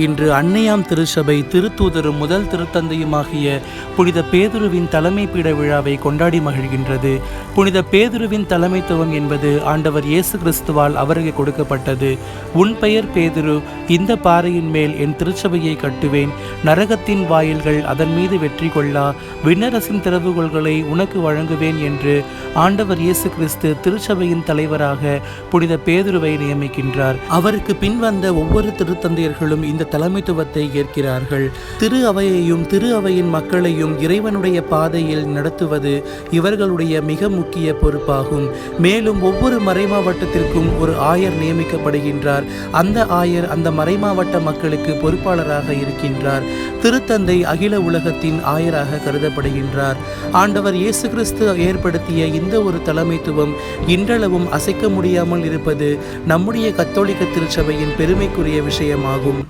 இன்று அன்னையாம் திருச்சபை திருத்தூதரும் முதல் திருத்தந்தையுமாகிய புனித பேதுருவின் தலைமை பீட விழாவை கொண்டாடி மகிழ்கின்றது. புனித பேதுருவின் தலைமைத்துவம் என்பது ஆண்டவர் இயேசு கிறிஸ்துவால் அவருக்கு கொடுக்கப்பட்டது. உன் பெயர் பேதுரு, இந்த பாறையின் மேல் என் திருச்சபையை கட்டுவேன், நரகத்தின் வாயில்கள் அதன் மீது வெற்றி கொள்ளா, விண்ணரசின் திறவுகோல்களை உனக்கு வழங்குவேன் என்று ஆண்டவர் இயேசு கிறிஸ்து திருச்சபையின் தலைவராக புனித பேதுருவை நியமிக்கின்றார். அவருக்கு பின்வந்த ஒவ்வொரு திருத்தந்தையர்களும் இந்த தலைமைத்துவத்தை ஏற்கிறார்கள். திரு அவையையும் திரு அவையின் மக்களையும் இறைவனுடைய பாதையில் நடத்துவது இவர்களுடைய மிக முக்கிய பொறுப்பாகும். மேலும் ஒவ்வொரு மறைமாவட்டத்திற்கும் ஒரு ஆயர் நியமிக்கப்படுகின்றார். அந்த ஆயர் அந்த மறைமாவட்ட மக்களுக்கு பொறுப்பாளராக இருக்கின்றார். திருத்தந்தை அகில உலகத்தின் ஆயராக கருதப்படுகின்றார். ஆண்டவர் இயேசு கிறிஸ்து ஏற்படுத்திய இந்த ஒரு தலைமைத்துவம் இன்றளவும் அசைக்க முடியாமல் இருப்பது நம்முடைய கத்தோலிக்க திருச்சபையின் பெருமைக்குரிய விஷயமாகும்.